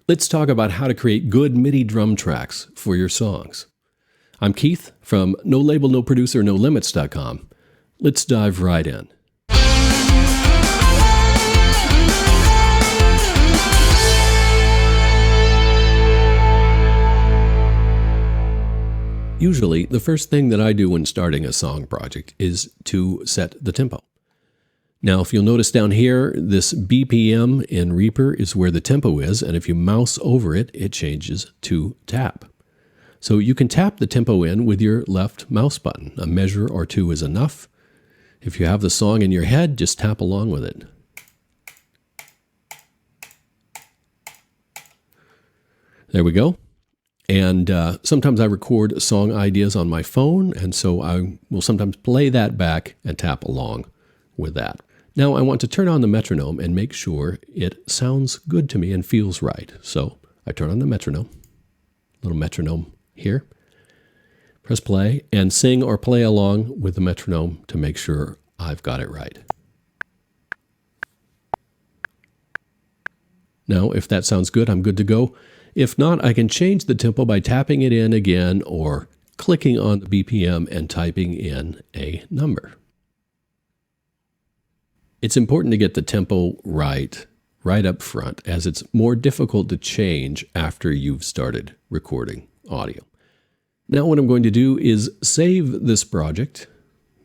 Let's talk about how to create good MIDI drum tracks for your songs. I'm Keith from No Label, No Producer, No Limits.com. Let's dive right in. Usually, the first thing that I do when starting a song project is to set the tempo. Now, if you'll notice down here, this BPM in Reaper is where the tempo is, and if you mouse over it, it changes to tap. So you can tap the tempo in with your left mouse button. A measure or two is enough. If you have the song in your head, just tap along with it. There we go. And sometimes I record song ideas on my phone, and so I will sometimes play that back and tap along with that. Now I want to turn on the metronome and make sure it sounds good to me and feels right. So I turn on the metronome, little metronome here, press play, and sing or play along with the metronome to make sure I've got it right. Now, if that sounds good, I'm good to go. If not, I can change the tempo by tapping it in again or clicking on the BPM and typing in a number. It's important to get the tempo right up front, as it's more difficult to change after you've started recording audio. Now what I'm going to do is save this project.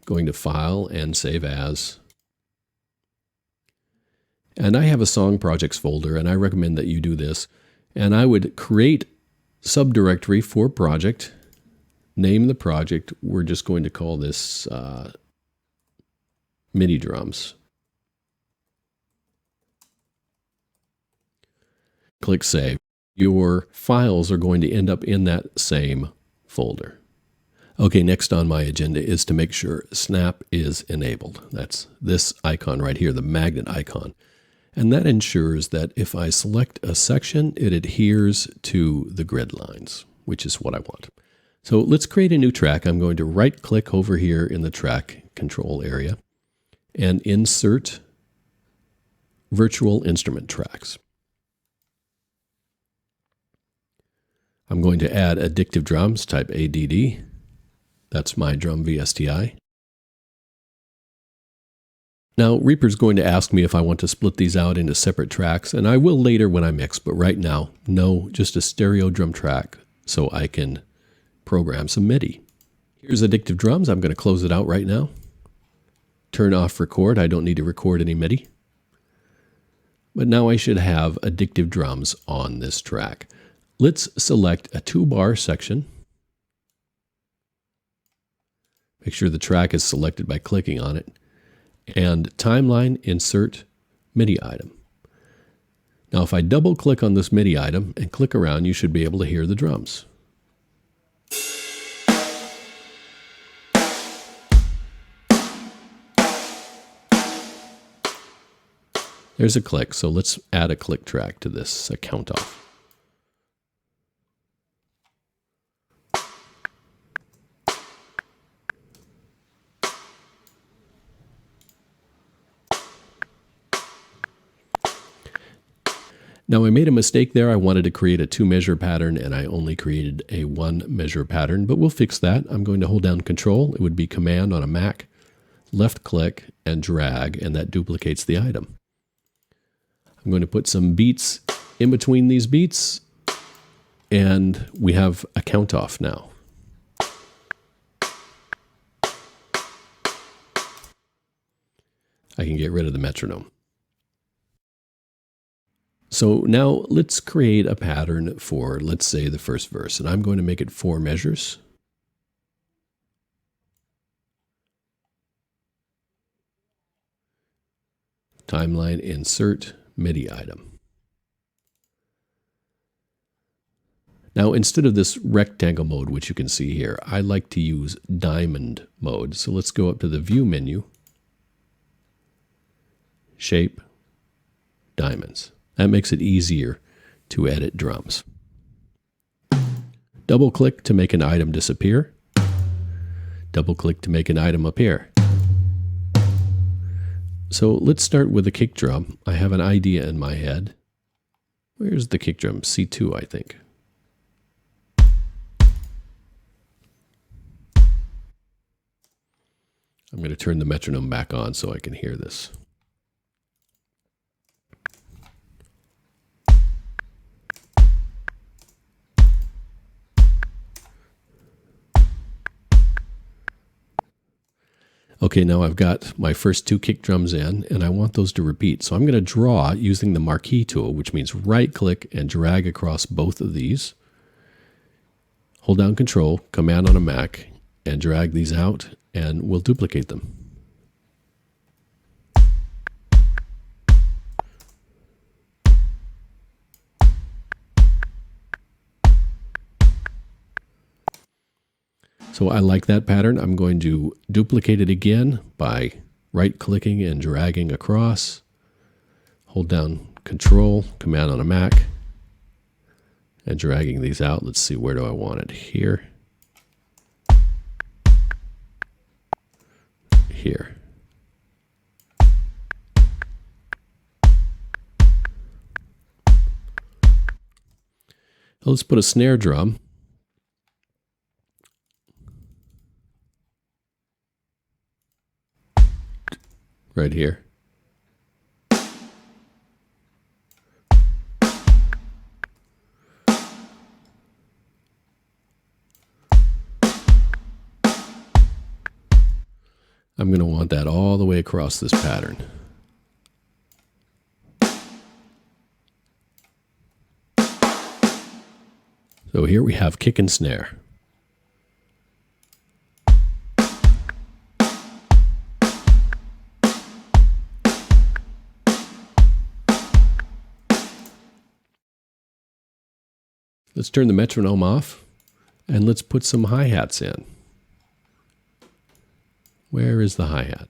Going to File and Save As. And I have a Song Projects folder, and I recommend that you do this. And I would create subdirectory for project, name the project. We're just going to call this MIDI drums. Click Save. Your files are going to end up in that same folder. Okay, next on my agenda is to make sure Snap is enabled. That's this icon right here, the magnet icon. And that ensures that if I select a section, it adheres to the grid lines, which is what I want. So let's create a new track. I'm going to right-click over here in the track control area and insert virtual instrument tracks. I'm going to add Addictive Drums, type ADD. That's my drum VSTI. Now, Reaper's going to ask me if I want to split these out into separate tracks, and I will later when I mix, but right now, no, just a stereo drum track so I can program some MIDI. Here's Addictive Drums. I'm going to close it out right now. Turn off record. I don't need to record any MIDI. But now I should have Addictive Drums on this track. Let's select a 2-bar section. Make sure the track is selected by clicking on it. And timeline, insert MIDI item. Now if I double click on this MIDI item and click around, you should be able to hear the drums. There's a click, so let's add a click track to this, a count off. Now I made a mistake there. I wanted to create a 2-measure pattern and I only created a 1-measure pattern, but we'll fix that. I'm going to hold down Control. It would be Command on a Mac, left click and drag, and that duplicates the item. I'm going to put some beats in between these beats, and we have a count off now. I can get rid of the metronome. So now let's create a pattern for, let's say, the first verse, and I'm going to make it 4 measures. Timeline, insert MIDI item. Now, instead of this rectangle mode, which you can see here, I like to use diamond mode. So let's go up to the View menu, Shape, Diamonds. That makes it easier to edit drums. Double click to make an item disappear. Double click to make an item appear. So let's start with a kick drum. I have an idea in my head. Where's the kick drum? C2, I think. I'm going to turn the metronome back on so I can hear this. Okay, now I've got my first two kick drums in, and I want those to repeat. So I'm going to draw using the marquee tool, which means right-click and drag across both of these. Hold down Control, Command on a Mac, and drag these out, and we'll duplicate them. So I like that pattern. I'm going to duplicate it again by right-clicking and dragging across. Hold down Control, Command on a Mac, and dragging these out. Let's see, where do I want it? Here. Here. Let's put a snare drum. Right here. I'm going to want that all the way across this pattern. So here we have kick and snare. Let's turn the metronome off, and let's put some hi-hats in. Where is the hi-hat?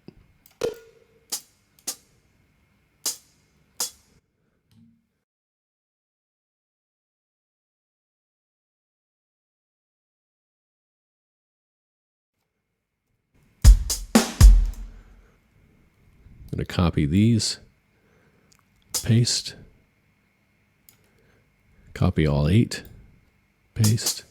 I'm going to copy these, paste, copy all 8, paste.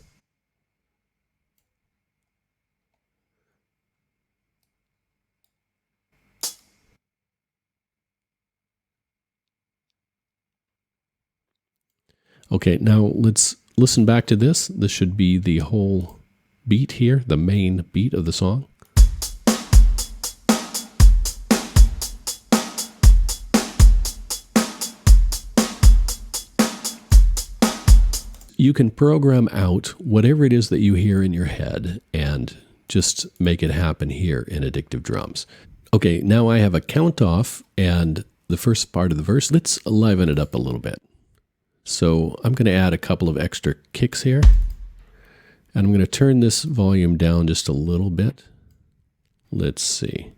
Okay, now let's listen back to this. This should be the whole beat here, the main beat of the song. You can program out whatever it is that you hear in your head and just make it happen here in Addictive Drums. Okay, now I have a count off and the first part of the verse. Let's liven it up a little bit. So I'm going to add a couple of extra kicks here. And I'm going to turn this volume down just a little bit. Let's see.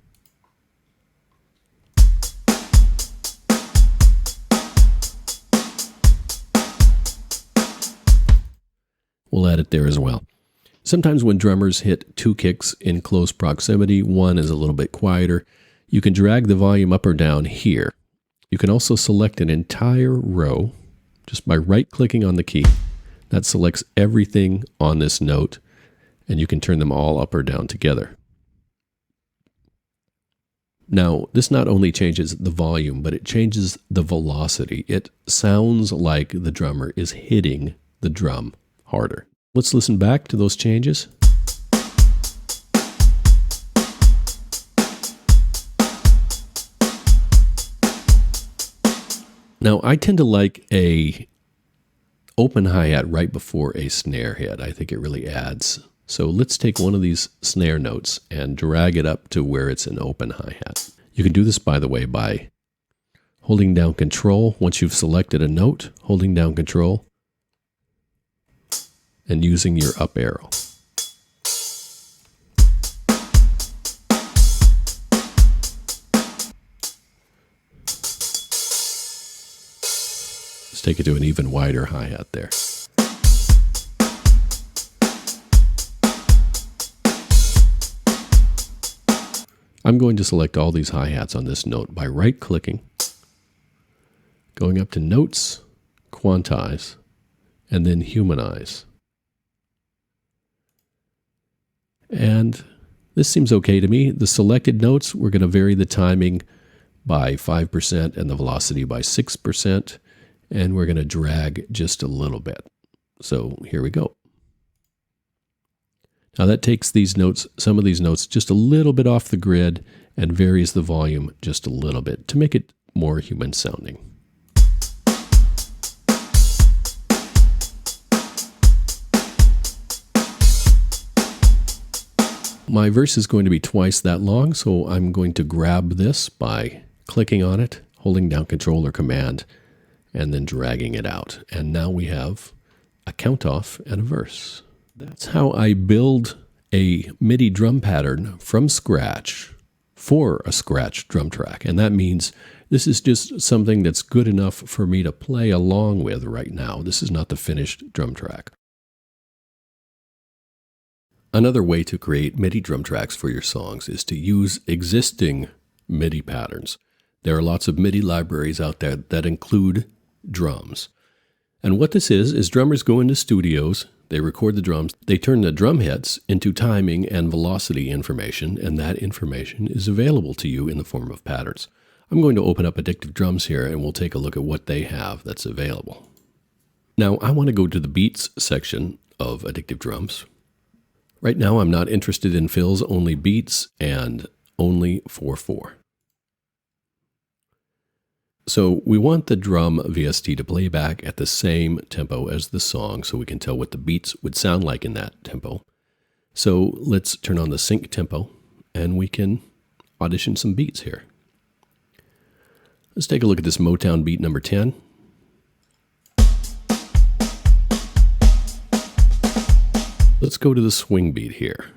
We'll add it there as well. Sometimes when drummers hit 2 kicks in close proximity, one is a little bit quieter. You can drag the volume up or down here. You can also select an entire row just by right-clicking on the key. That selects everything on this note, and you can turn them all up or down together. Now, this not only changes the volume, but it changes the velocity. It sounds like the drummer is hitting the drum harder. Let's listen back to those changes. Now, I tend to like a open hi-hat right before a snare hit. I think it really adds. So let's take one of these snare notes and drag it up to where it's an open hi-hat. You can do this, by the way, by holding down Control. Once you've selected a note, holding down Control, and using your up arrow. Let's take it to an even wider hi-hat there. I'm going to select all these hi-hats on this note by right-clicking, going up to Notes, quantize, and then humanize. And this seems okay to me. The selected notes, we're going to vary the timing by 5% and the velocity by 6%, and we're going to drag just a little bit. So here we go. Now that takes these notes, some of these notes, just a little bit off the grid and varies the volume just a little bit to make it more human sounding. My verse is going to be twice that long, so I'm going to grab this by clicking on it, holding down Control or Command, and then dragging it out. And now we have a count off and a verse. That's how I build a MIDI drum pattern from scratch for a scratch drum track. And that means this is just something that's good enough for me to play along with right now. This is not the finished drum track. Another way to create MIDI drum tracks for your songs is to use existing MIDI patterns. There are lots of MIDI libraries out there that include drums. And what this is drummers go into studios, they record the drums, they turn the drum hits into timing and velocity information, and that information is available to you in the form of patterns. I'm going to open up Addictive Drums here and we'll take a look at what they have that's available. Now I want to go to the beats section of Addictive Drums. Right now I'm not interested in fills, only beats and only 4/4. So we want the drum VST to play back at the same tempo as the song so we can tell what the beats would sound like in that tempo. So let's turn on the sync tempo and we can audition some beats here. Let's take a look at this Motown beat number 10. Let's go to the swing beat here.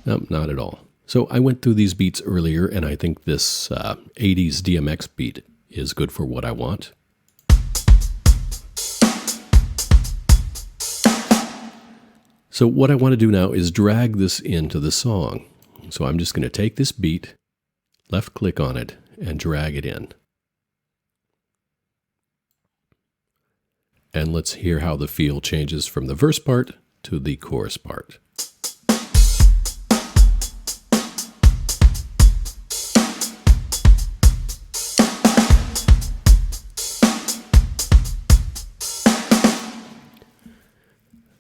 Nope, not at all. So I went through these beats earlier, and I think this 80s DMX beat is good for what I want. So what I want to do now is drag this into the song. So I'm just going to take this beat, left click on it, and drag it in. And let's hear how the feel changes from the verse part to the chorus part.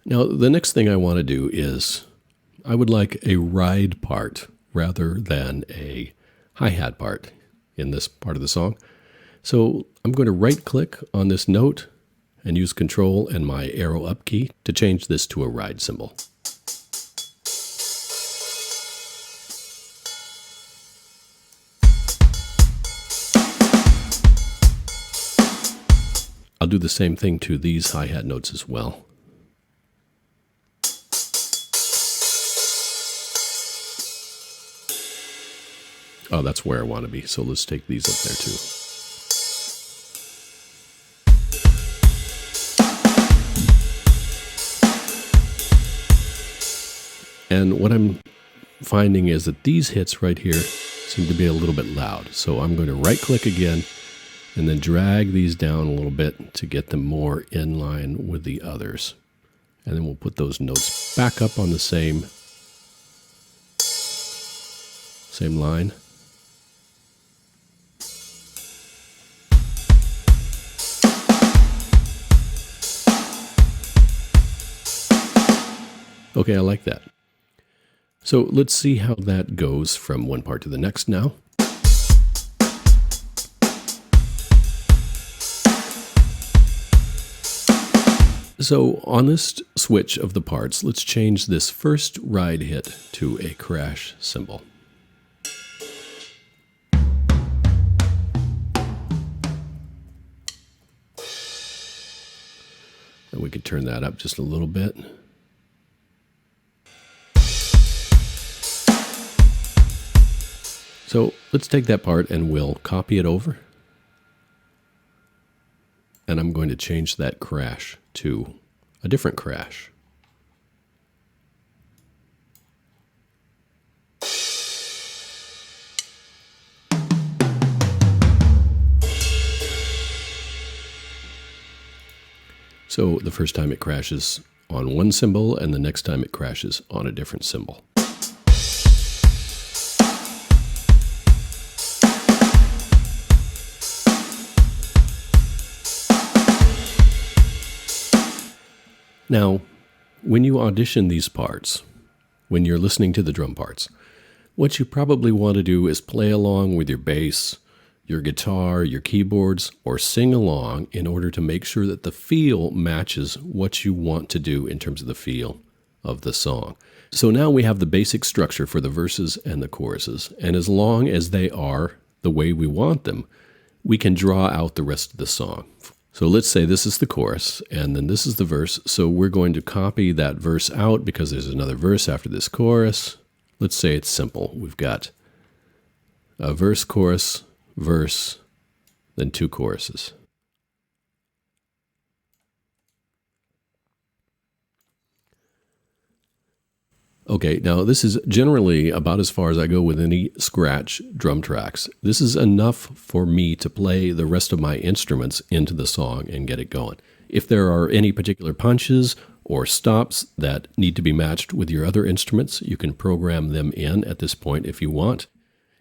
Now, the next thing I want to do is I would like a ride part rather than a hi-hat part in this part of the song. So I'm going to right-click on this note and use Control and my arrow up key to change this to a ride cymbal. I'll do the same thing to these hi-hat notes as well. Oh, that's where I want to be, so let's take these up there too. And what I'm finding is that these hits right here seem to be a little bit loud. So I'm going to right click again and then drag these down a little bit to get them more in line with the others. And then we'll put those notes back up on the same line. Okay, I like that. So let's see how that goes from one part to the next now. So on this switch of the parts, let's change this first ride hit to a crash cymbal. And we can turn that up just a little bit. So let's take that part and we'll copy it over. And I'm going to change that crash to a different crash. So the first time it crashes on one cymbal, and the next time it crashes on a different cymbal. Now, when you audition these parts, when you're listening to the drum parts, what you probably want to do is play along with your bass, your guitar, your keyboards, or sing along in order to make sure that the feel matches what you want to do in terms of the feel of the song. So now we have the basic structure for the verses and the choruses, and as long as they are the way we want them, we can draw out the rest of the song. So let's say this is the chorus, and then this is the verse, so we're going to copy that verse out because there's another verse after this chorus. Let's say it's simple. We've got a verse, chorus, verse, then two choruses. Okay, now this is generally about as far as I go with any scratch drum tracks. This is enough for me to play the rest of my instruments into the song and get it going. If there are any particular punches or stops that need to be matched with your other instruments, you can program them in at this point if you want.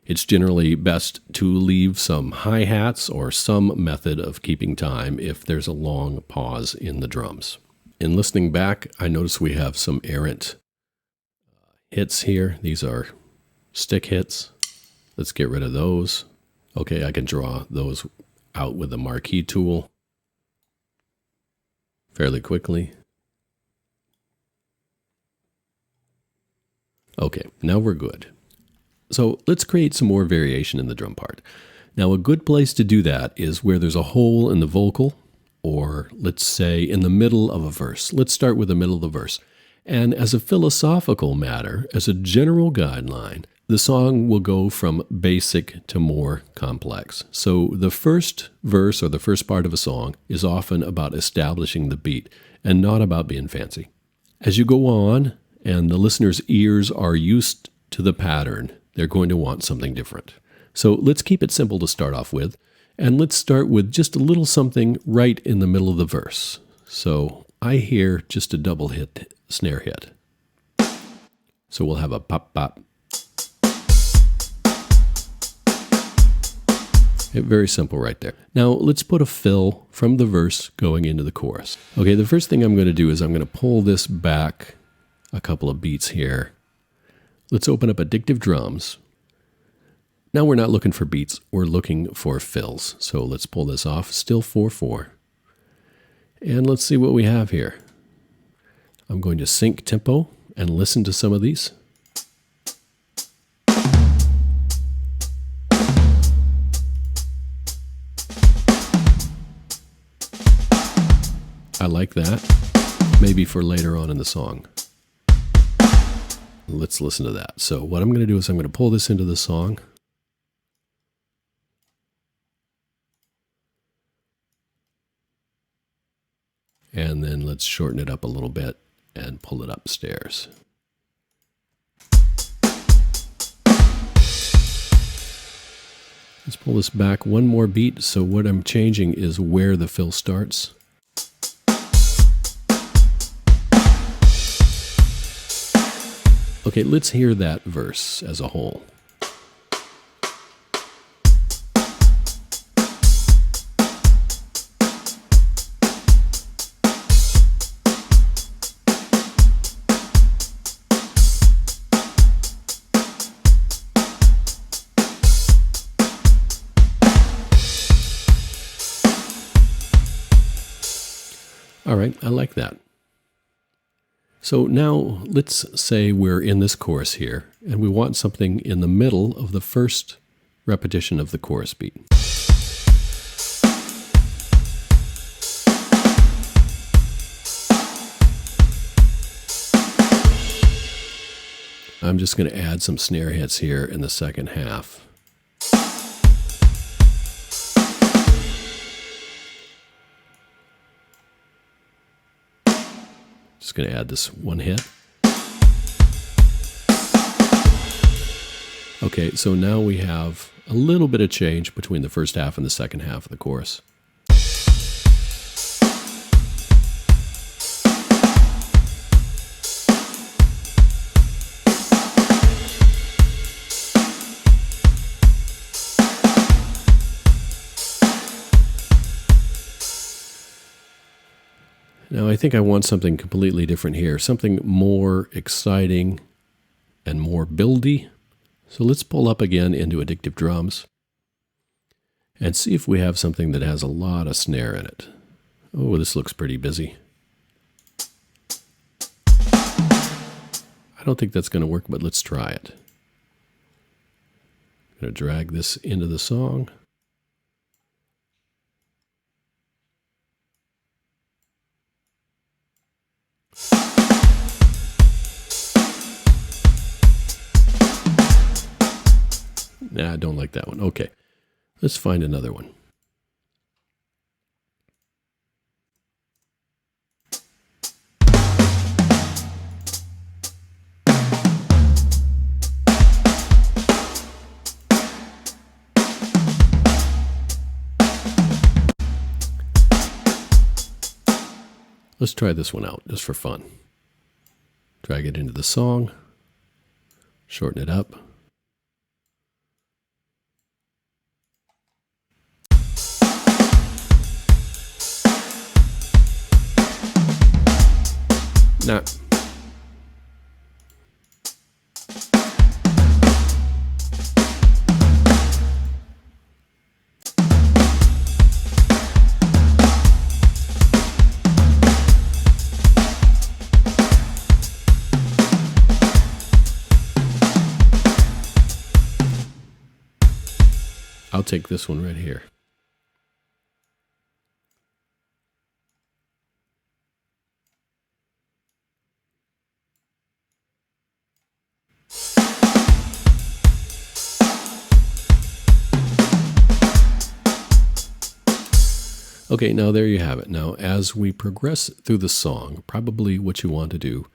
It's generally best to leave some hi-hats or some method of keeping time if there's a long pause in the drums. In listening back, I notice we have some errant hits here. These are stick hits. Let's get rid of those. Okay, I can draw those out with the marquee tool fairly quickly. Okay, now we're good. So let's create some more variation in the drum part. Now a good place to do that is where there's a hole in the vocal, or let's say in the middle of a verse. Let's start with the middle of the verse. And as a philosophical matter, as a general guideline, the song will go from basic to more complex. So the first verse or the first part of a song is often about establishing the beat and not about being fancy. As you go on and the listener's ears are used to the pattern, they're going to want something different. So let's keep it simple to start off with, and let's start with just a little something right in the middle of the verse. So I hear just a double hit snare hit. So we'll have a pop pop. Very simple right there. Now let's put a fill from the verse going into the chorus. Okay, the first thing I'm going to do is I'm going to pull this back a couple of beats here. Let's open up Addictive Drums. Now we're not looking for beats, we're looking for fills. So let's pull this off, still 4/4. And let's see what we have here. I'm going to sync tempo and listen to some of these. I like that. Maybe for later on in the song. Let's listen to that. So what I'm going to do is I'm going to pull this into the song. And then let's shorten it up a little bit and pull it upstairs. Let's pull this back one more beat. So what I'm changing is where the fill starts. Okay, let's hear that verse as a whole. All right, I like that. So now let's say we're in this chorus here, and we want something in the middle of the first repetition of the chorus beat. I'm just going to add some snare hits here in the second half. Just going to add this one hit. Okay, so now we have a little bit of change between the first half and the second half of the chorus. Now I think I want something completely different here, something more exciting and more buildy. So let's pull up again into Addictive Drums and see if we have something that has a lot of snare in it. Oh, this looks pretty busy. I don't think that's going to work, but let's try it. I'm going to drag this into the song. Nah, I don't like that one. Okay, let's find another one. Let's try this one out just for fun. Drag it into the song, shorten it up. Nah. I'll take this one right here. Okay, now there you have it. Now, as we progress through the song, probably what you want to do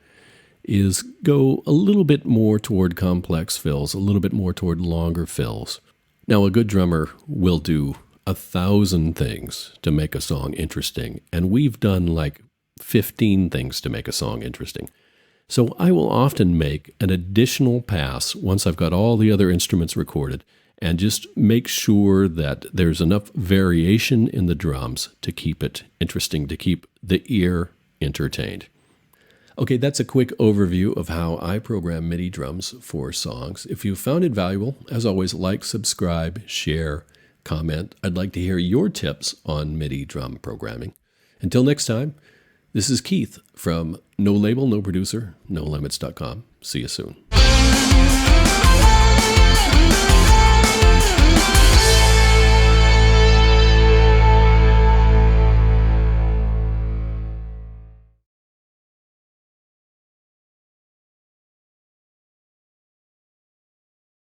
is go a little bit more toward complex fills, a little bit more toward longer fills. Now, a good drummer will do 1,000 things to make a song interesting, and we've done like 15 things to make a song interesting. So I will often make an additional pass once I've got all the other instruments recorded, and just make sure that there's enough variation in the drums to keep it interesting, to keep the ear entertained. Okay, that's a quick overview of how I program MIDI drums for songs. If you found it valuable, as always, like, subscribe, share, comment. I'd like to hear your tips on MIDI drum programming. Until next time, this is Keith from No Label, No Producer, NoLimits.com. See you soon.